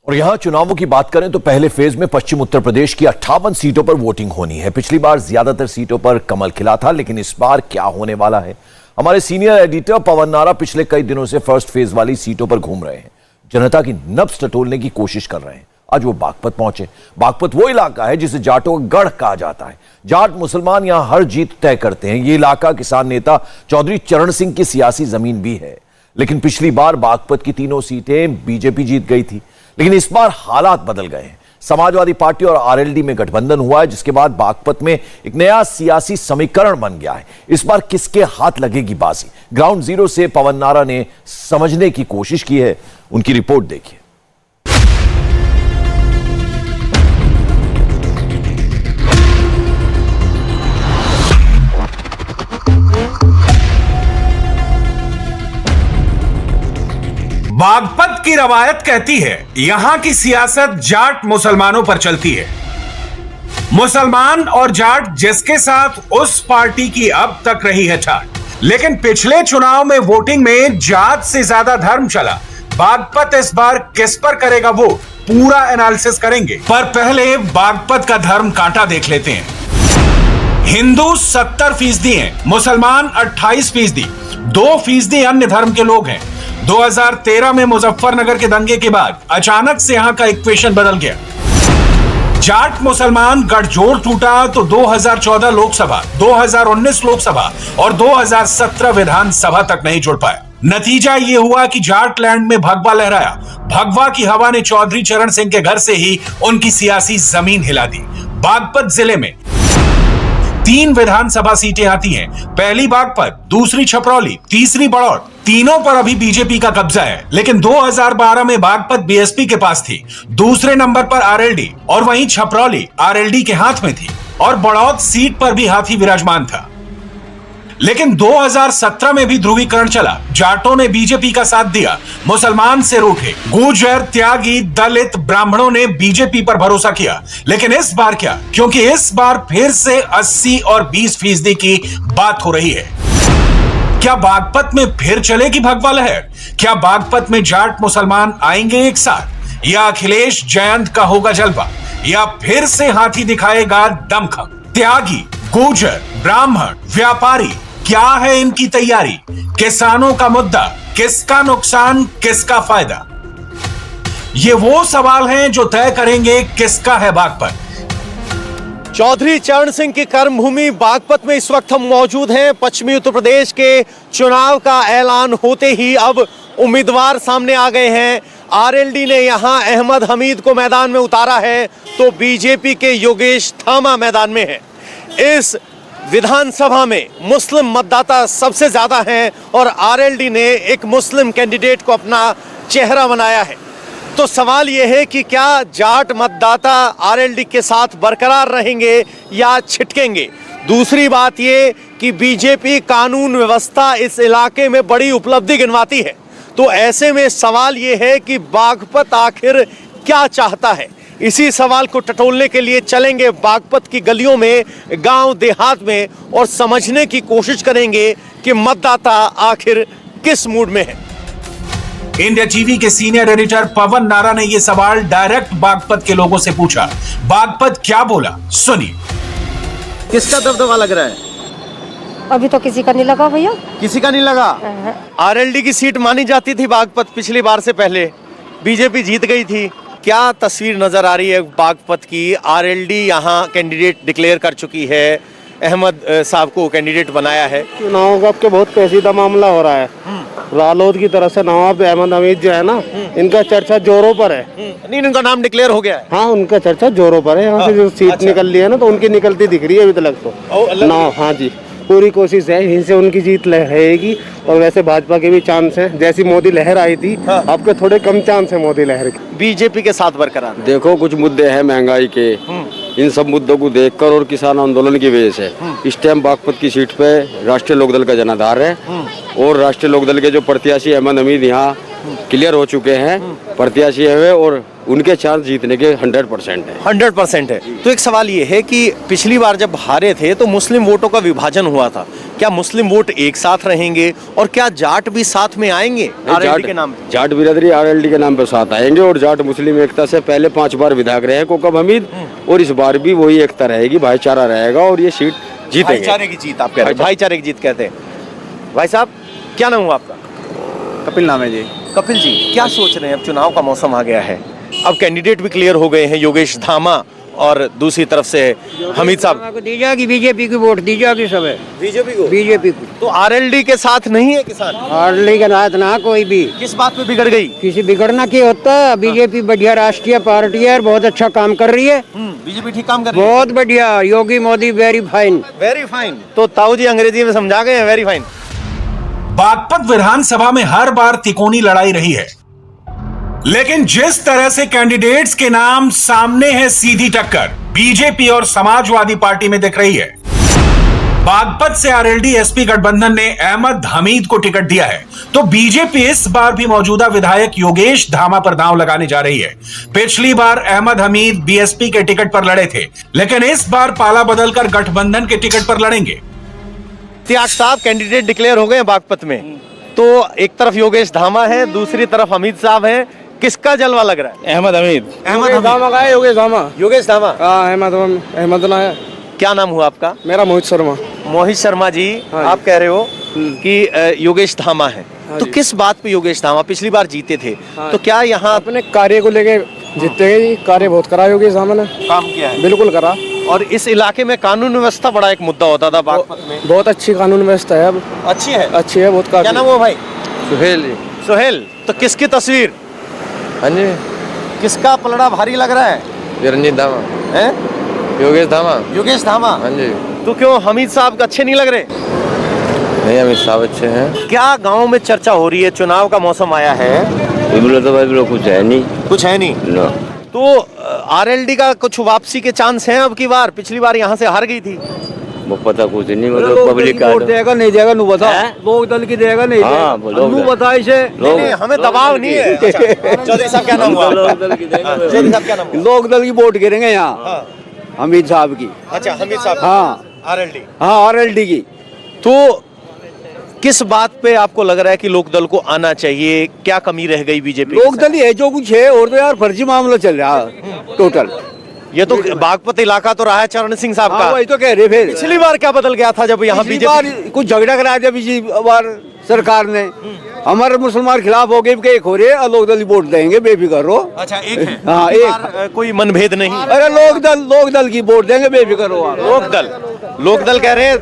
और यहां चुनावों की बात करें तो पहले फेज में पश्चिम उत्तर प्रदेश की 58 सीटों पर वोटिंग होनी है। पिछली बार ज्यादातर सीटों पर कमल खिला था, लेकिन इस बार क्या होने वाला है? हमारे सीनियर एडिटर पवन नारा पिछले कई दिनों से फर्स्ट फेज वाली सीटों पर घूम रहे हैं, जनता की नब्ज टटोलने की कोशिश कर रहे हैं। आज वो बागपत पहुंचे। बागपत वो इलाका है जिसे जाटों का गढ़ कहा जाता है। जाट मुसलमान यहां हर जीत तय करते हैं। ये इलाका किसान नेता चौधरी चरण सिंह की सियासी जमीन भी है, लेकिन पिछली बार बागपत की तीनों सीटें बीजेपी जीत गई थी। लेकिन इस बार हालात बदल गए हैं। समाजवादी पार्टी और आरएलडी में गठबंधन हुआ है, जिसके बाद बागपत में एक नया सियासी समीकरण बन गया है। इस बार किसके हाथ लगेगी बाजी? ग्राउंड जीरो से पवन नारा ने समझने की कोशिश की है। उनकी रिपोर्ट देखिए। बागपत की रवायत कहती है यहां की सियासत जाट मुसलमानों पर चलती है। मुसलमान और जाट जिसके साथ उस पार्टी की अब तक रही है ठाट। लेकिन पिछले चुनाव में वोटिंग में जात से ज्यादा धर्म चला। बागपत इस बार किस पर करेगा वोट, पूरा एनालिसिस करेंगे। पर पहले बागपत का धर्म कांटा देख लेते हैं। हिंदू 70% हैं, मुसलमान 28%, 2% अन्य धर्म के लोग हैं। 2013 में मुजफ्फरनगर के दंगे के बाद अचानक से यहां का इक्वेशन बदल गया। जाट मुसलमान गठजोड़ टूटा तो 2014 लोकसभा, 2019 लोकसभा और 2017 विधानसभा तक नहीं जुड़ पाया। नतीजा यह हुआ कि जाट लैंड में भगवा लहराया। भगवा की हवा ने चौधरी चरण सिंह के घर से ही उनकी सियासी जमीन हिला दी। बागपत जिले में 3 विधानसभा सीटें आती हैं। पहली बागपत, दूसरी छपरौली, तीसरी बड़ौर। तीनों पर अभी बीजेपी का कब्जा है। लेकिन 2012 में बागपत बीएसपी के पास थी, दूसरे नंबर पर आरएलडी और वहीं छपरौली आरएलडी के हाथ में थी और बड़ौद सीट पर भी हाथी विराजमान था। लेकिन 2017 में भी ध्रुवीकरण चला। जाटों ने बीजेपी का साथ दिया, मुसलमान से रूठे। गुर्जर, त्यागी, दलित, ब्राह्मणों ने बीजेपी पर भरोसा किया। लेकिन इस बार क्या? क्योंकि इस बार फिर से 80 और 20% की बात हो रही है। क्या बागपत में फिर चलेगी भगवा लहर? क्या बागपत में जाट मुसलमान आएंगे एक साथ, या अखिलेश जयंत का होगा जलवा, या फिर से हाथी दिखाएगा दमखम? त्यागी, गुर्जर, ब्राह्मण, व्यापारी, क्या है इनकी तैयारी? किसानों का मुद्दा, किसका नुकसान, किसका फायदा? ये वो सवाल हैं जो तय करेंगे किसका है बागपत। चौधरी चरण सिंह की कर्मभूमि बागपत में इस वक्त हम मौजूद हैं। पश्चिमी उत्तर प्रदेश के चुनाव का ऐलान होते ही अब उम्मीदवार सामने आ गए हैं। आरएलडी ने यहां अहमद हमीद को मैदान में उतारा है, तो बीजेपी के योगेश थामा मैदान में है। इस विधानसभा में मुस्लिम मतदाता सबसे ज्यादा हैं और आरएलडी ने एक मुस्लिम कैंडिडेट को अपना चेहरा बनाया है। तो सवाल यह है कि क्या जाट मतदाता आरएलडी के साथ बरकरार रहेंगे या छिटकेंगे? दूसरी बात यह कि बीजेपी कानून व्यवस्था इस इलाके में बड़ी उपलब्धि गिनवाती है। तो ऐसे में सवाल यह है कि बागपत आखिर क्या चाहता है? इसी सवाल को टटोलने के लिए चलेंगे बागपत की गलियों में, गांव देहात में, और समझने की कोशिश करेंगे कि मतदाता आखिर किस मूड में है। इंडिया टीवी के सीनियर एडिटर पवन नारा ने यह सवाल डायरेक्ट बागपत के लोगों से पूछा। बागपत क्या बोला, सुनिए। किसका दबदबा लग रहा है? अभी तो किसी का नहीं लगा भैया। किसी का नहीं लगा? आरएलडी की सीट मानी जाती थी बागपत पिछली बार से पहले, बीजेपी जीत गई थी। क्या तस्वीर नजर आ रही है बागपत की? आरएलडी यहाँ कैंडिडेट डिक्लेयर कर चुकी है, अहमद साहब को कैंडिडेट बनाया है। चुनाव का आपके बहुत पेचीदा मामला हो रहा है। रालोद की तरफ से नवाब अहमद हमीद जो है ना, इनका चर्चा जोरों पर है। नहीं, इनका नाम डिक्लेयर हो गया है। हाँ, उनका चर्चा जोरों पर है। यहाँ से जो सीट निकल ली है ना, तो उनकी निकलती दिख रही है अभी तक तो ना। हाँ जी, पूरी कोशिश है, यहीं से उनकी जीत रहेगी। और वैसे भाजपा के भी चांस हैं। जैसी मोदी लहर आई थी, आपके थोड़े कम चांस है मोदी लहर के। बीजेपी के साथ बरकरार देखो, कुछ मुद्दे हैं महंगाई के, इन सब मुद्दों को देखकर और किसान आंदोलन की वजह से इस टाइम बागपत की सीट पे राष्ट्रीय लोकदल का जनाधार है। और राष्ट्रीय लोकदल के जो प्रत्याशी अहमद हमीद यहाँ क्लियर हो चुके हैं, प्रत्याशी है, और उनके चांस जीतने के 100% है। 100% है। तो एक सवाल ये है कि पिछली बार जब हारे थे तो मुस्लिम वोटों का विभाजन हुआ था। क्या मुस्लिम वोट एक साथ रहेंगे और क्या जाट भी साथ में आएंगे आरएलडी के नाम पे? जाट बिरादरी आरएलडी के नाम पर साथ आएंगे और जाट मुस्लिम एकता से पहले 5 बार विधायक रहे कोकब हमीद और इस बार भी वही एकता रहेगी, भाईचारा रहेगा और ये सीट जीतेंगे। भाईचारे की जीत आप कह रहे हैं, भाईचारे की जीत कहते हैं। भाई साहब क्या नाम हुआ आपका? कपिल नाम है जी। कपिल जी क्या सोच रहे हैं, अब चुनाव का मौसम आ गया है, अब कैंडिडेट भी क्लियर हो गए हैं, योगेश धामा और दूसरी तरफ से हमीद साहब। दी जाएगी बीजेपी की वोट दी जाएगी सब है बीजेपी को। तो आरएलडी के साथ नहीं है किसान? आरएलडी के साथ ना कोई भी। किस बात पे बिगड़ गई? किसी बिगड़ना की होता, बीजेपी बढ़िया राष्ट्रीय पार्टी है, बहुत अच्छा काम कर रही है। बीजेपी ठीक काम कर रही है, बहुत बढ़िया। Yogi Modi very fine. Very fine. तो ताऊ जी अंग्रेजी में समझा गए हैं, वेरी फाइन। बागपत विधानसभा में हर बार तिकोनी लड़ाई रही है, लेकिन जिस तरह से कैंडिडेट्स के नाम सामने है, सीधी टक्कर बीजेपी और समाजवादी पार्टी में दिख रही है। बागपत से आरएलडी एसपी गठबंधन ने अहमद हमीद को टिकट दिया है, तो बीजेपी इस बार भी मौजूदा विधायक योगेश धामा पर दांव लगाने जा रही है। पिछली बार अहमद हमीद बीएसपी के टिकट पर लड़े थे, लेकिन इस बार पाला बदलकर गठबंधन के टिकट पर लड़ेंगे। त्याग साहब कैंडिडेट डिक्लेयर हो गए हैं बागपत में, तो एक तरफ योगेश धामा है, दूसरी तरफ हमीद साहब हैं। किसका जलवा लग रहा है? अहमद हमीद। अहमद धामा का है योगेश धामा। योगेश धामा। अहमद ना है। क्या नाम हुआ आपका? मेरा मोहित शर्मा। मोहित शर्मा जी, आप कह रहे हो कि योगेश धामा है, तो किस बात पे योगेश धामा? पिछली बार जीते थे, तो क्या यहाँ अपने कार्य को लेके जीते हैं? कार्य बहुत करा योगेश धामा ने, काम किया है? बिल्कुल करा। और इस इलाके में कानून व्यवस्था बड़ा एक मुद्दा होता था बागपत में। बहुत अच्छी कानून व्यवस्था है अब। अच्छी है? अच्छी है बहुत। क्या नाम हुआ भाई? सुहेल जी। सुहेल। तो किसकी तस्वीर? हाँ जी, किसका पलड़ा भारी लग रहा है? रंजीत धामा हैं? योगेश धामा। योगेश धामा। हाँ जी। तो क्यों हमीद साहब अच्छे नहीं लग रहे? नहीं, अमित साहब अच्छे हैं। क्या गांव में चर्चा हो रही है, चुनाव का मौसम आया है, तो भाई कुछ है नहीं, कुछ है नहीं ना। तो आरएलडी का कुछ वापसी के चांस हैं अब की बार? पिछली बार यहाँ से हार गई थी। वो पता कुछ नहीं, मतलब पब्लिक का देगा नहीं देगा नु बता। लोक दल की देगा नहीं नु बता इसे। नहीं, हमें दबाव नहीं है। चौधरी साहब क्या नाम हुआ? चौधरी साहब क्या नाम हुआ? लोक दल की वोट गिरेंगे यहाँ हमीद साहब की। अच्छा, हमीद साहब। हाँ आरएलडी। हाँ आरएलडी की। तो किस बात पे आपको लग रहा है कि लोकदल को आना चाहिए? क्या कमी रह गई बीजेपी? लोकदल ही है जो कुछ है, और तो यार फर्जी मामला चल रहा है टोटल। ये तो बागपत इलाका तो रहा है चरण सिंह साहब का। वही तो कह रहे फिर। पिछली बार क्या बदल गया था जब यहाँ बीजेपी? कुछ झगड़ा कराया था पिछली बार सरकार ने, हमारे मुसलमान खिलाफ हो गए कि एक हो रहे हैं, लोकदल वोट देंगे बेफिक्र रहो। अच्छा, एक है। हाँ एक, कोई मनभेद नहीं। अरे लोकदल की वोट देंगे बेफिक्र हो। लोकदल कह रहे हैं।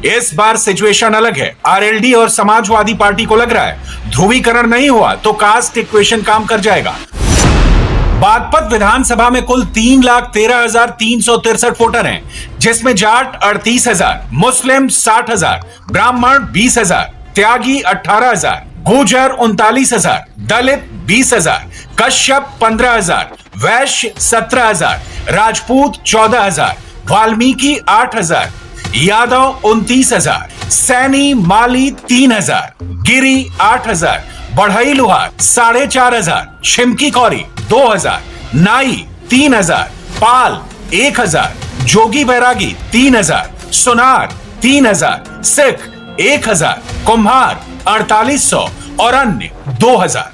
इस बार सिचुएशन अलग है। आरएलडी और समाजवादी पार्टी को लग रहा है ध्रुवीकरण नहीं हुआ तो कास्ट इक्वेशन काम कर जाएगा। बागपत विधानसभा में कुल 3,13,363 वोटर हैं, जिसमें जाट 38,000, मुस्लिम 60,000, ब्राह्मण 20,000, त्यागी 18,000, गुर्जर 39,000, दलित 20,000, कश्यप 15,000, वैश्य 17,000, राजपूत 14,000, वाल्मीकि 8,000, यादव 29,000, सैनी माली 3,000, गिरी 8,000, बढ़ई लुहार 4,500, छिमकी कौरी 2,000, नाई 3,000, पाल 1,000, जोगी बैरागी 3,000, सुनार 3,000, सिख 1,000, कुम्हार 4,800 और अन्य 2,000,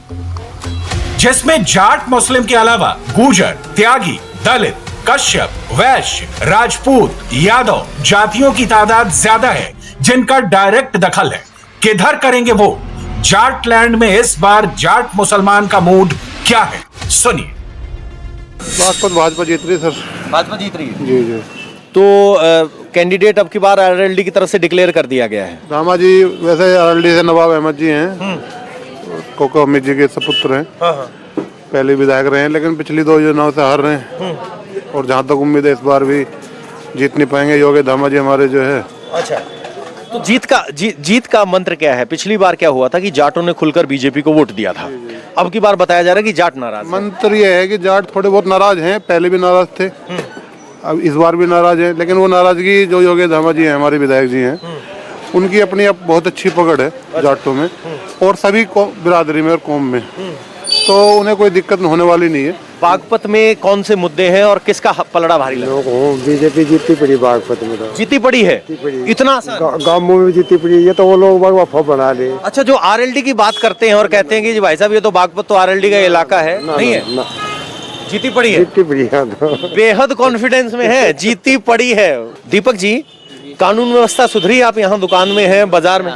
जिसमें जाट मुस्लिम के अलावा गुर्जर, त्यागी, दलित, कश्यप, वैश्य, राजपूत, यादव जातियों की तादाद ज्यादा है जिनका डायरेक्ट दखल है। किधर करेंगे वो? जाट लैंड में इस बार जाट मुसलमान का मूड क्या है, सुनिए। बागपत भाजपा जीत रही है सर। भाजपा जीत रही है। जी जी। तो कैंडिडेट अब की बार आरएलडी की तरफ से डिक्लेयर कर दिया गया है। रामा जी वैसे आरएलडी से नवाब अहमद जी हैं, कोको अहमद जी के सपुत्र हैं, पहले विधायक रहे हैं, लेकिन पिछली 2 योजनाओं से हार रहे हैं। और जहाँ तक उम्मीद है इस बार भी जीत नहीं पाएंगे। योगी धामा जी हमारे जो है। अच्छा, तो जीत का मंत्र क्या है? पिछली बार क्या हुआ था कि जाटों ने खुलकर बीजेपी को वोट दिया था, अब की बार बताया जा रहा है कि जाट नाराज है। मंत्र ये है कि जाट थोड़े बहुत नाराज हैं, पहले भी नाराज थे, अब इस बार भी नाराज हैं, लेकिन वो नाराजगी जो योगी धामा जी हैं हमारे विधायक जी हैं, उनकी अपनी अब बहुत अच्छी पकड़ है जाटों में और सभी बिरादरी में और कौम में। तो उन्हें कोई दिक्कत होने वाली नहीं है। बागपत में कौन से मुद्दे हैं और किसका पलड़ा भारी लगा? बीजेपी जीतती पड़ी बागपत में, तो जीती पड़ी है इतना आसान? गाँव में भी जीतती पड़ी है, तो वो लोग वफा बना ले। अच्छा, जो आरएलडी की बात करते हैं और कहते हैं कि जी भाई साहब ये तो बागपत तो आरएलडी का इलाका है, नहीं है? जीती पड़ी है, जीतती पड़ी है तो। बेहद कॉन्फिडेंस में है, जीती पड़ी है। दीपक जी, कानून व्यवस्था सुधरी? आप यहाँ दुकान में हैं, बाजार में?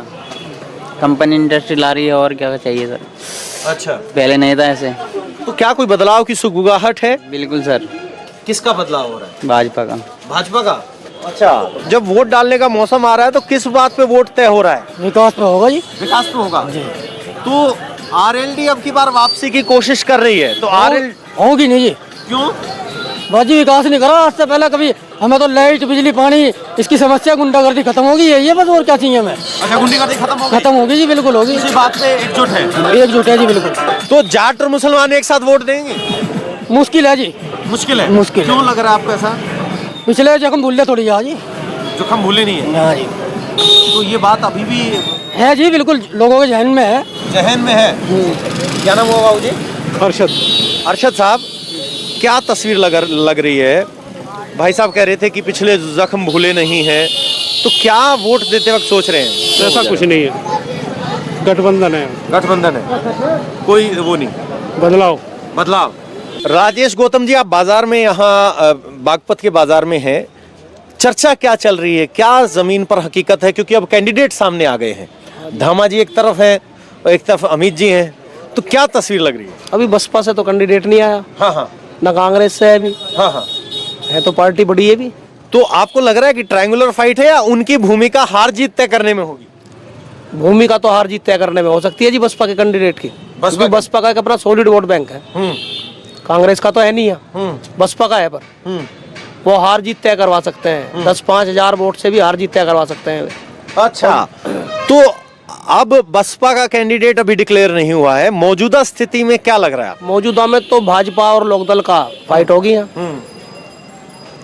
कंपनी इंडस्ट्री ला रही है, और क्या चाहिए सर? अच्छा, पहले नहीं था ऐसे। तो क्या कोई बदलाव की सुगबुगाहट है? बिल्कुल सर। किसका बदलाव हो रहा है? भाजपा का। भाजपा का? अच्छा, जब वोट डालने का मौसम आ रहा है तो किस बात पे वोट तय हो रहा है? विकास पे होगा जी। विकास पे होगा। तो आरएलडी अब की बार वापसी की कोशिश कर रही है, तो आरएल होगी नहीं जी। क्यों? बाजी विकास नहीं करा आज से पहले कभी। हमें तो लाइट, बिजली, पानी, इसकी समस्या, गुंडागर्दी खत्म होगी, ये बस, और क्या चाहिए हमें? अच्छा, गुंडागर्दी खत्म होगी जी, बिल्कुल होगी। इसी बात पे एकजुट है? एकजुट है जी, बिल्कुल। तो जाट और मुसलमान एक साथ वोट देंगे? मुश्किल है जी, मुश्किल है। मुश्किल है। क्यों लग रहा है आपको ऐसा? पिछले जख्म भूल थोड़ी आज जी। जो हम भूले नहीं है। हाँ जी, तो ये बात अभी भी है जी, बिल्कुल लोगों के जहन में है। जहन में है। क्या नाम हुआ बाबू जी? अरशद साहब, क्या तस्वीर लग रही है? भाई साहब कह रहे थे कि पिछले जख्म भूले नहीं हैं, तो क्या वोट देते वक्त सोच रहे हैं? ऐसा कुछ नहीं है, गठबंधन है। गठबंधन है, कोई वो नहीं, बदलाव। राजेश गौतम जी, आप बाजार में यहाँ बागपत के बाजार में हैं, चर्चा क्या चल रही है? क्या जमीन पर हकीकत है? क्योंकि अब कैंडिडेट सामने आ गए हैं, धामा जी एक तरफ है और एक तरफ अमित जी हैं, तो क्या तस्वीर लग रही है? अभी बसपा से तो कैंडिडेट नहीं आया, हाँ हाँ, ना कांग्रेस से है अभी। हाँ हाँ। है तो पार्टी बड़ी है भी। तो आपको लग रहा है कि ट्रायंगुलर फाइट है या उनकी भूमिका हार जीत तय करने में होगी? भूमिका तो हार जीत तय करने में हो सकती है जी बसपा के कैंडिडेट की। बसपा का एक अपना सॉलिड वोट बैंक है, कांग्रेस का तो है नहीं है, बसपा का है, पर वो हार जीत तय करवा सकते हैं। 10-5 हजार वोट से भी हार जीत तय करवा सकते हैं। अच्छा, तो अब बसपा का कैंडिडेट अभी डिक्लेयर नहीं हुआ है, मौजूदा स्थिति में क्या लग रहा है? मौजूदा में तो भाजपा और लोकदल का फाइट होगी।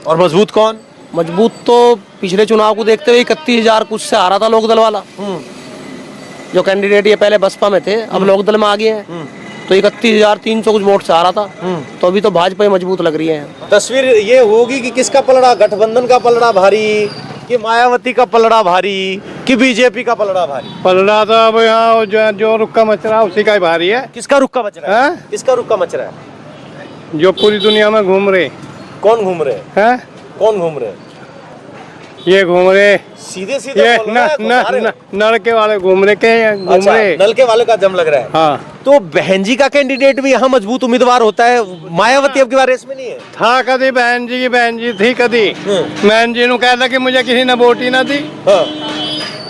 और मजबूत कौन? मजबूत तो पिछले चुनाव को देखते हुए 31,000 कुछ से हारा था लोकदल वाला। जो कैंडिडेट ये पहले बसपा में थे, अब लोकदल में आ गए हैं, तो 31,300 कुछ वोट से हारा था। तो अभी तो भाजपा ही मजबूत लग रही है। तस्वीर ये होगी कि किसका पलड़ा, गठबंधन का पलड़ा भारी कि मायावती का पलड़ा भारी कि बीजेपी का पलड़ा भारी? पलड़ा तो अब यहाँ जो रुक्का मच रहा है उसी का ही भारी है। किसका रुक्का मच रहा है? किसका रुक्का मच रहा है? जो पूरी दुनिया में घूम रहे। कौन घूम रहे हैं? कौन घूम रहे हैं? ये घूम रहे, सीधे सीधे ये बोल रहा है, नलके वाले घूम रहे के घूम रहे। नलके वाले का जम लग रहा है। हाँ, तो बहन जी का कैंडिडेट भी यहाँ मजबूत उम्मीदवार होता है, मायावती अब की बार रेस में नहीं है। था कदी बहन जी की बहन जी थी कदी, बहन जी ने कहता कि मुझे किसी ने वोट ही ना दी।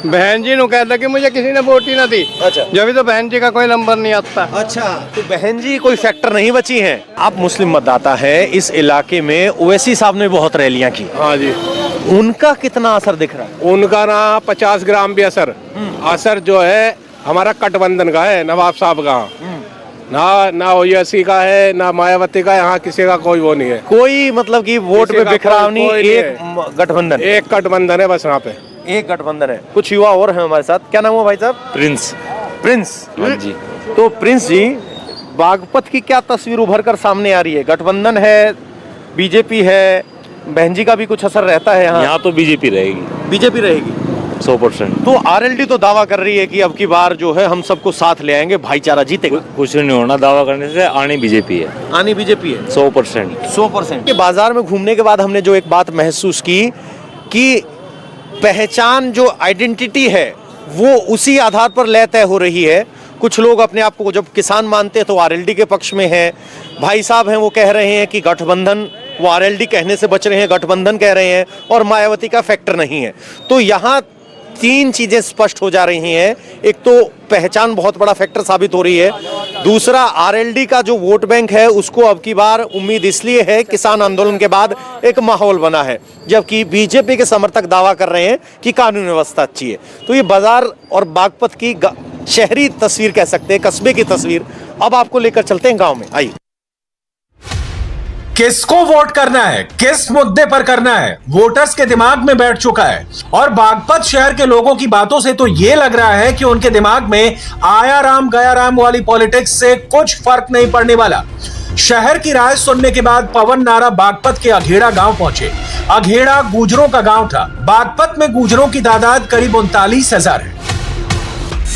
बहन जी ने कहता कि मुझे किसी ने वोट ही ना दी। अच्छा, जब तो बहन जी का कोई नंबर नहीं आता। अच्छा, तो बहन जी कोई फैक्टर नहीं बची हैं। आप मुस्लिम मतदाता है, इस इलाके में ओवैसी साहब ने बहुत रैलियां की। हाँ जी, उनका कितना असर दिख रहा है? उनका ना 50 ग्राम भी असर जो है हमारा गठबंधन का है, नवाब साहब का। ना ओवैसी का है, ना मायावती का, यहाँ किसी का कोई वो नहीं है। कोई मतलब कि वोट में बिखराव नहीं, एक गठबंधन, एक गठबंधन है बस यहाँ पे, एक गठबंधन है। कुछ युवा और हैं हमारे साथ। क्या नाम हुआ भाई साहब? प्रिंस जी। तो प्रिंस जी, बागपत की क्या तस्वीर उभर कर सामने आ रही है? गठबंधन है, बीजेपी है, बहन जी का भी कुछ असर रहता है यहाँ? यहाँ तो बीजेपी रहेगी, बीजेपी रहेगी 100%। तो आरएलडी तो दावा कर रही है कि अब की बार जो है हम सबको साथ ले आएंगे, भाईचारा जीतेगा। कुछ नहीं होना दावा करने से, आनी बीजेपी है, आनी बीजेपी है 100%। के बाजार में घूमने के बाद हमने जो एक बात महसूस की कि पहचान, जो आइडेंटिटी है, वो उसी आधार पर लय तय हो रही है। कुछ लोग अपने आप को जब किसान मानते हैं तो आरएलडी के पक्ष में है। भाई साहब हैं, वो कह रहे हैं कि गठबंधन, वो आरएलडी कहने से बच रहे हैं, गठबंधन कह रहे हैं, और मायावती का फैक्टर नहीं है। तो यहाँ 3 चीजें स्पष्ट हो जा रही हैं। एक तो पहचान बहुत बड़ा फैक्टर साबित हो रही है, दूसरा आरएलडी का जो वोट बैंक है उसको अब की बार उम्मीद इसलिए है, किसान आंदोलन के बाद एक माहौल बना है, जबकि बीजेपी के समर्थक दावा कर रहे हैं कि कानून व्यवस्था अच्छी है। तो ये बाजार और बागपत की शहरी तस्वीर कह सकते हैं, कस्बे की तस्वीर। अब आपको लेकर चलते हैं गांव में, आइए। किसको वोट करना है, किस मुद्दे पर करना है, वोटर्स के दिमाग में बैठ चुका है। और बागपत शहर के लोगों की बातों से तो यह लग रहा है कि उनके दिमाग में आया राम गया राम वाली पॉलिटिक्स से कुछ फर्क नहीं पड़ने वाला। शहर की राय सुनने के बाद पवन नारा बागपत के अघेड़ा गांव पहुंचे। अघेड़ा गुजरों का गांव था। बागपत में गुजरों की तादाद करीब 39,000 है।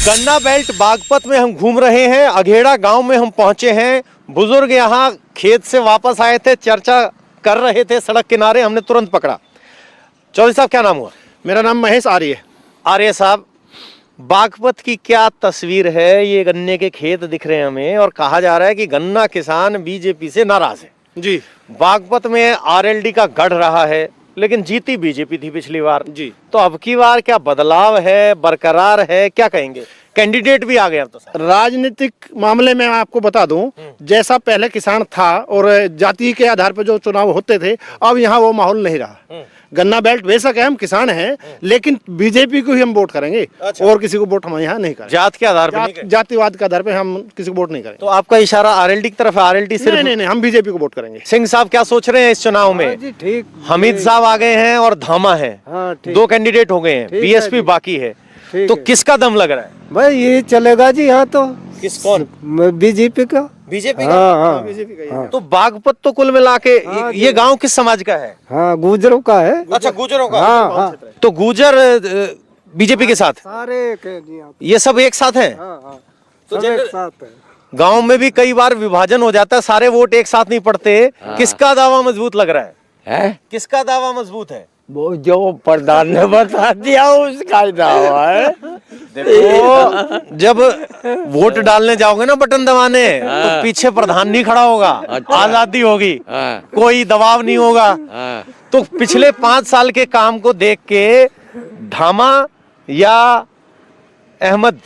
गन्ना बेल्ट बागपत में हम घूम रहे हैं। अघेड़ा गांव में हम पहुंचे हैं। बुजुर्ग यहाँ खेत से वापस आए थे, चर्चा कर रहे थे सड़क किनारे, हमने तुरंत पकड़ा। चौधरी साहब, क्या नाम हुआ? मेरा नाम महेश आर्य। आर्य साहब, बागपत की क्या तस्वीर है? ये गन्ने के खेत दिख रहे हैं हमें और कहा जा रहा है कि गन्ना किसान बीजेपी से नाराज है। जी, बागपत में आरएलडी का गढ़ रहा है, लेकिन जीती बीजेपी थी पिछली बार। जी, तो अब की बार क्या बदलाव है, बरकरार है, क्या कहेंगे? कैंडिडेट भी आ गए अब तो सर। राजनीतिक मामले में आपको बता दूं, जैसा पहले किसान था और जाति के आधार पर जो चुनाव होते थे, अब यहाँ वो माहौल नहीं रहा। गन्ना बेल्ट बेशक है, हम किसान हैं, लेकिन बीजेपी को ही हम वोट करेंगे। अच्छा। और किसी को वोट हम यहाँ नहीं करेंगे। जात के आधार पर, जातिवाद के आधार पर हम किसी को वोट नहीं करेंगे। तो आपका इशारा आरएलडी की तरफ है? आरएलडी सिर्फ नहीं, हम बीजेपी को वोट करेंगे। सिंह साहब क्या सोच रहे हैं इस चुनाव में? जी ठीक। हमीद साहब आ गए हैं और धामा है। हाँ, ठीक। 2 कैंडिडेट हो गए हैं, बीएसपी बाकी है। तो किसका दम लग रहा है? भाई ये चलेगा जी यहाँ तो। किस कौन? बीजेपी का। बीजेपी हाँ, का। तो बागपत तो कुल मिला के ये गांव किस समाज का है? हाँ, गुजरों का है। अच्छा, गुजरों का। हाँ। तो गुजर बीजेपी के साथ, सारे ये सब एक साथ हैं। तो एक साथ है। गांव में भी कई बार विभाजन हो जाता है, सारे वोट एक साथ नहीं पड़ते। किसका दावा मजबूत लग रहा है? किसका दावा मजबूत है? वो जो प्रधान ने बता दिया उसका ही दावा है। देखो, जब वोट डालने जाओगे ना, बटन दबाने, तो पीछे प्रधान नहीं खड़ा होगा। आजादी होगी, कोई दबाव नहीं होगा। तो पिछले 5 साल के काम को देख के धामा या अहमद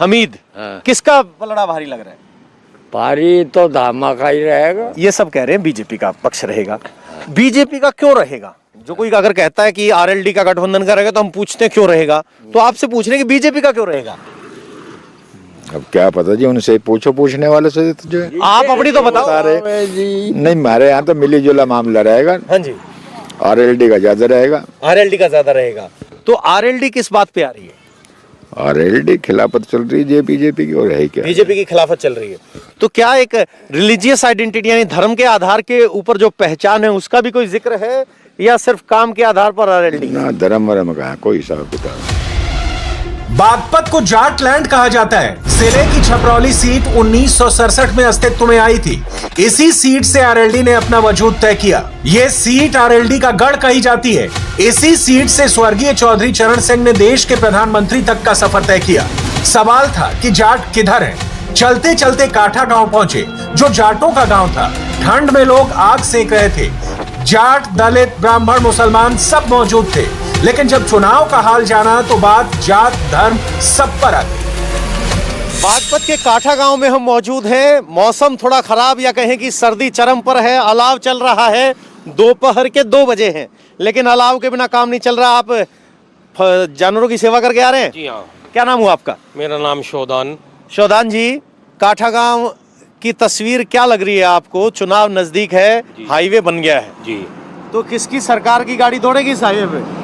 हमीद, किसका पलड़ा भारी लग रहा है? पारी तो धामा का ही रहेगा। ये सब कह रहे हैं बीजेपी का पक्ष रहेगा। बीजेपी का क्यों रहेगा? जो कोई अगर कहता है कि आरएलडी का गठबंधन करेगा, तो हम पूछते हैं क्यों रहेगा। तो आपसे पूछ रहे हैं कि बीजेपी का क्यों रहेगा? अब क्या पता जी, उनसे पूछो, पूछने वाले से तो जो है। आप अपनी तो बताओ। नहीं, हमारे यहाँ तो मिली जुला मामला रहेगा। हाँ जी, आरएलडी का ज्यादा रहेगा। आरएलडी का ज्यादा रहेगा। तो आरएलडी किस बात पे आ रही है? आरएलडी खिलाफत चल रही है बीजेपी की, और है क्या? बीजेपी की खिलाफत चल रही है। तो क्या एक रिलीजियस आइडेंटिटी यानी धर्म के आधार के ऊपर जो पहचान है, उसका भी कोई जिक्र है, या सिर्फ काम के आधार पर आरएलडी? ना धर्म वरम का कोई हिसाब किताब। बागपत को जाट लैंड कहा जाता है। जिले की छपरौली सीट 1967 में अस्तित्व में आई थी। इसी सीट से आरएलडी ने अपना वजूद तय किया। ये सीट आरएलडी का गढ़ कही जाती है। इसी सीट से स्वर्गीय चौधरी चरण सिंह ने देश के प्रधानमंत्री तक का सफर तय किया। सवाल था कि जाट किधर है। चलते चलते काठा गांव पहुंचे, जो जाटों का गांव था। ठंड में लोग आग सेक रहे थे। जाट, दलित, ब्राह्मण, मुसलमान सब मौजूद थे। लेकिन जब चुनाव का हाल जाना, तो बात जात धर्म सब पर आ गई। बागपत के काठा गांव में हम मौजूद हैं। मौसम थोड़ा खराब, या कहें कि सर्दी चरम पर है। अलाव चल रहा है। दोपहर के 2 बजे हैं, लेकिन अलाव के बिना काम नहीं चल रहा। आप जानवरों की सेवा करके आ रहे हैं? जी हाँ। क्या नाम हुआ आपका? मेरा नाम शोधान। शोधान जी, काठा गांव की तस्वीर क्या लग रही है आपको? चुनाव नजदीक है, हाईवे बन गया है जी। तो किसकी सरकार की गाड़ी दौड़ेगी इस हाईवे पे?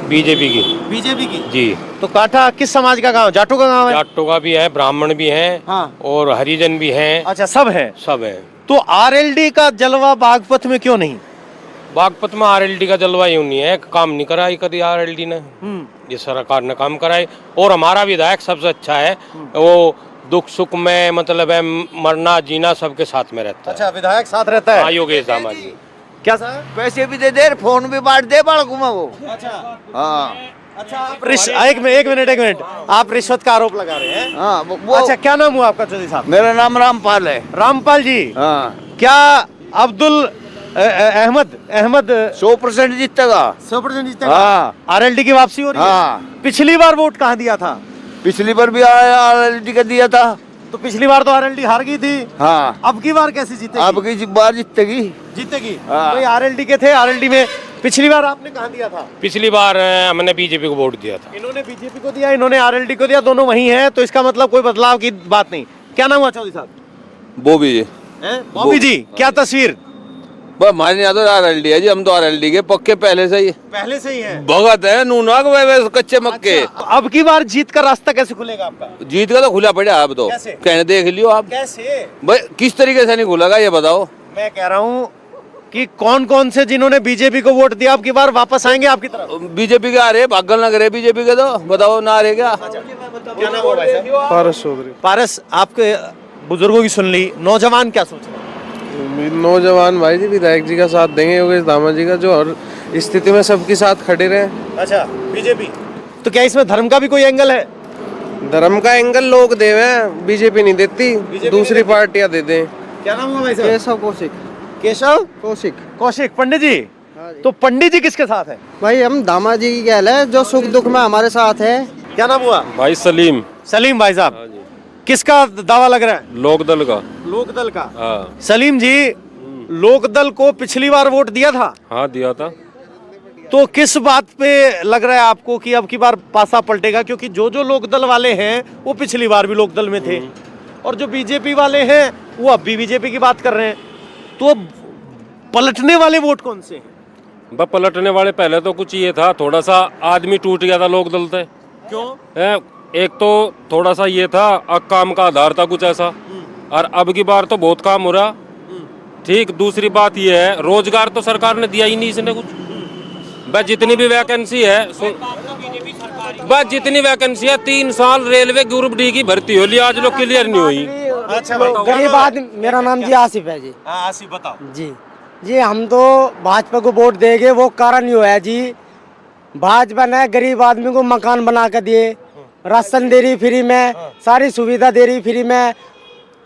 बीजेपी की। बीजेपी की जी। तो काठा किस समाज का गांव? जाटों का गांव है? जाटों का भी है, ब्राह्मण भी है। हाँ। और हरिजन भी हैं। अच्छा, सब है। सब है। तो आरएलडी का जलवा बागपत में क्यों नहीं? बागपत में आरएलडी का जलवा यूं नहीं है, काम नहीं कराई कभी आरएलडी ने। ये सरकार ने काम कराए। और हमारा विधायक सबसे अच्छा है, वो दुख सुख में मतलब है, मरना जीना सबके साथ में रहता है। अच्छा, विधायक साथ रहता है। योगेश दामा जी। क्या सर? पैसे भी दे दे, फोन भी बांट दे बालकों में वो। अच्छा। हाँ। अच्छा, एक मिनट, आप रिश्वत का आरोप लगा रहे हैं? हाँ, वो। अच्छा, क्या नाम हुआ आपका चौधरी साहब? मेरा नाम रामपाल है। रामपाल जी। हाँ। क्या अब्दुल अहमद 100% जीतेगा। 100% जीतेगा? हाँ। आरएलडी की वापसी हो रही है? हाँ। पिछली बार वोट कहाँ दिया था? पिछली बार भी आरएलडी का दिया था। तो पिछली बार तो आरएलडी हार गई थी। हाँ। अब की बार कैसे जीतेगी? अब की बार जीतेगी। जीतेगी। हाँ। कोई आरएलडी के थे? आरएलडी में पिछली बार आपने कहाँ दिया था? पिछली बार हमने बीजेपी को वोट दिया था। इन्होंने बीजेपी को दिया, इन्होंने आरएलडी को दिया, दोनों वही हैं। तो इसका मतलब कोई बदलाव की बात नहीं। क्या नाम हुआ चौधरी साहब? बॉबी। बॉबी जी, क्या तस्वीर? बस हमारे यहाँ तो RLD है जी, हम तो RLD के पक्के पहले से ही है। भगत है नूनाग कच्चे मक्के। अब की बार जीत का रास्ता कैसे खुलेगा आपका? जीत का तो खुला पड़ा अब तो, कैसे? कहने देख लियो आप। कैसे? भाई किस तरीके से नहीं खुलेगा ये बताओ। मैं कह रहा हूँ कि कौन कौन से जिन्होंने बीजेपी को वोट दिया अब की बार वापस आएंगे आपकी तरफ? बीजेपी के आ रहे, भागल लग रहे बीजेपी के, तो बताओ ना आ रहे क्या? क्या नाम है भाई साहब? पारस चौधरी। पारस, आपके बुजुर्गों की सुन ली, नौजवान क्या सोच रहे हैं? नौजवान भाई जी विधायक जी का साथ देंगे, योगेश धामा जी का, जो हर स्थिति में सबके साथ खड़े रहे। अच्छा, बीजेपी। तो क्या इसमें धर्म का भी कोई एंगल है? धर्म का एंगल लोग देवे, बीजेपी नहीं देती, दूसरी पार्टियां दे दें। क्या नाम हुआ भाई साहब? केशव कौशिक। केशव कौशिक। कौशिक। पंडित जी, तो पंडित जी किसके साथ है? भाई हम धामा जी की कहल है, जो सुख दुख में हमारे साथ है। क्या नाम हुआ भाई? सलीम। सलीम भाई साहब, किसका दावा लग रहा है? लोकदल का। लोकदल का। हाँ। सलीम जी, लोकदल को पिछली बार वोट दिया था? हाँ दिया था। तो किस बात पे लग रहा है आपको कि अब की बार पासा पलटेगा? क्योंकि जो जो लोकदल वाले हैं वो पिछली बार भी लोकदल में थे, और जो बीजेपी वाले हैं वो अब भी बीजेपी की बात कर रहे हैं। तो अब पलटने वाले वोट कौन से हैं? बस पलटने वाले पहले तो कुछ ये था, थोड़ा सा आदमी टूट गया था लोकदल से। क्यों? एक तो थोड़ा सा ये था, काम का आधार था कुछ ऐसा, और अब की बार तो बहुत काम हो रहा। ठीक, दूसरी बात ये है, रोजगार तो सरकार ने दिया ही नहीं इसने कुछ। बस जितनी भी वैकेंसी है, बस जितनी वैकेंसी है, 3 साल रेलवे ग्रुप डी की भर्ती हो ली, आज लोग क्लियर नहीं हुई। अच्छा भाई, गरीब आदमी। मेरा नाम जी आसिफ है जी। आसिफ, बताओ जी। जी, हम तो भाजपा को वोट देंगे, वो कारण ये है जी, भाजपा ने गरीब आदमी को मकान बना कर दिए, राशन दे रही फ्री में, सारी सुविधा दे रही फ्री में।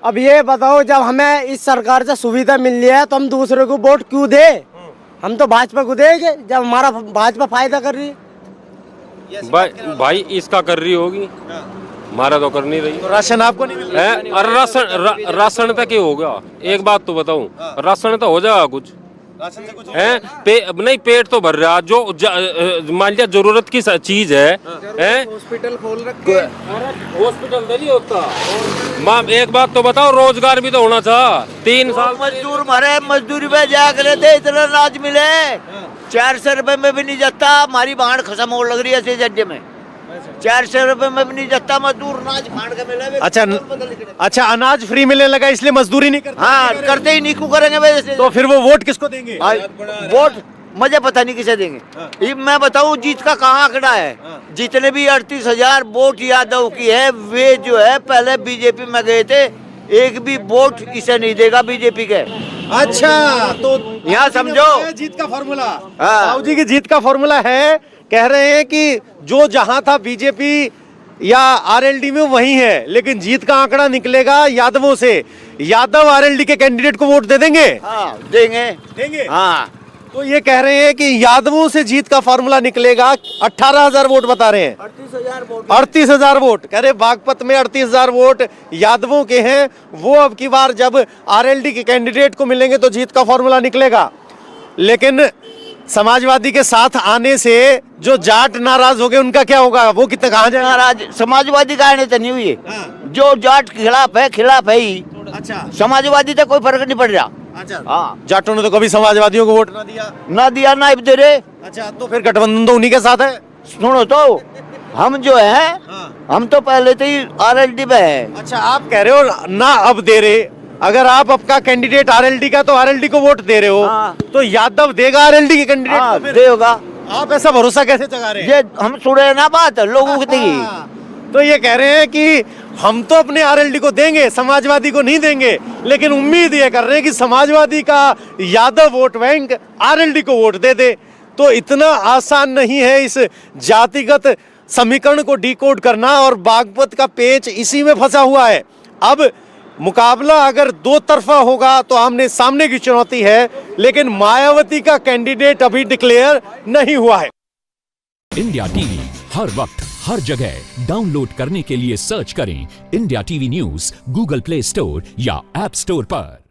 अब ये बताओ, जब हमें इस सरकार से सुविधा मिल रही है तो हम दूसरे को वोट क्यों दे? हम तो भाजपा को देंगे जब हमारा भाजपा फायदा कर रही है। भाई इसका कर रही होगी, हमारा तो कर नहीं रही। तो राशन आपको नहीं मिल रहा है? और राशन तक ही होगा। एक बात तो बताऊं, राशन तो हो जाएगा कुछ राशन से कुछ है, नहीं पेट तो भर रहा। जो मान लिया जरूरत की चीज है, हॉस्पिटल खोल रखे, हॉस्पिटल नहीं होता। माँ एक बात तो बताओ, रोजगार भी तो होना था। 3 साल मजदूर मरे, मजदूरी पे जा करे थे, इतना अनाज मिले 400 रुपए में भी नहीं जाता। हमारी भाड़ खत्म हो लग रही है ऐसे जड्डे में, 400 रुपए में भी नहीं जाता मजदूर, अनाज भाड़ का मिले। अच्छा, अनाज फ्री मिलने लगा इसलिए मजदूरी नहीं करते? हाँ, करते ही नहीं, क्यों करेंगे वैसे? तो फिर वो वोट किसको देंगे? वोट मुझे पता नहीं किसे देंगे। ये मैं बताऊं, जीत का कहाँ आंकड़ा है? जितने भी 38,000 वोट यादव की है, वे जो है पहले बीजेपी में गए थे, एक भी वोट इसे नहीं देगा बीजेपी के। अच्छा, तो यहाँ समझो जीत का फॉर्मूला। साहू जी की जीत का फॉर्मूला है, कह रहे हैं कि जो जहां था बीजेपी या आरएलडी में वही है, लेकिन जीत का आंकड़ा निकलेगा यादवों से। यादव आरएलडी के कैंडिडेट को वोट दे देंगे? हाँ, देंगे। हाँ, तो ये कह रहे हैं कि यादवों से जीत का फॉर्मूला निकलेगा। 18,000 वोट बता रहे हैं। 38,000 वोट कह रहे, बागपत में 38,000 वोट यादवों के हैं। वो अब की बार जब आरएलडी के कैंडिडेट को मिलेंगे तो जीत का फॉर्मूला निकलेगा। लेकिन समाजवादी के साथ आने से जो जाट नाराज हो गए, उनका क्या होगा? वो कितने कहाँ जाए? नाराज समाजवादी का आने तो नहीं हुई है, जो जाट के खिलाफ है ही। अच्छा, समाजवादी तो कोई फर्क नहीं पड़ रहा। अच्छा, हाँ, जाटों ने तो कभी समाजवादियों को वोट ना दिया ना दे रहे। अच्छा, तो फिर गठबंधन तो उन्हीं के साथ है। सुनो तो, हम जो है, हम तो पहले से ही आरएलडी में है। अच्छा, आप कह रहे हो ना अब दे रहे, अगर आप आपका कैंडिडेट आरएलडी का तो आरएलडी को वोट दे रहे हो, तो यादव देगा आरएलडी के कैंडिडेट को? फिर देगा। आप ऐसा भरोसा कैसे जगा रहे हैं? ये हम सुने ना बात लोगों की। तो ये कह रहे हैं कि हम तो अपने आरएलडी को देंगे, समाजवादी को नहीं देंगे, लेकिन उम्मीद ये कर रहे हैं कि समाजवादी का यादव वोट बैंक आरएलडी को वोट दे दे। तो इतना आसान नहीं है इस जातिगत समीकरण को डिकोड करना, और बागपत का पेच इसी में फंसा हुआ है। अब मुकाबला अगर दो तरफा होगा तो आमने सामने की चुनौती है, लेकिन मायावती का कैंडिडेट अभी डिक्लेयर नहीं हुआ है। इंडिया टीवी हर वक्त हर जगह डाउनलोड करने के लिए सर्च करें India TV news Google play store या ऐप स्टोर पर।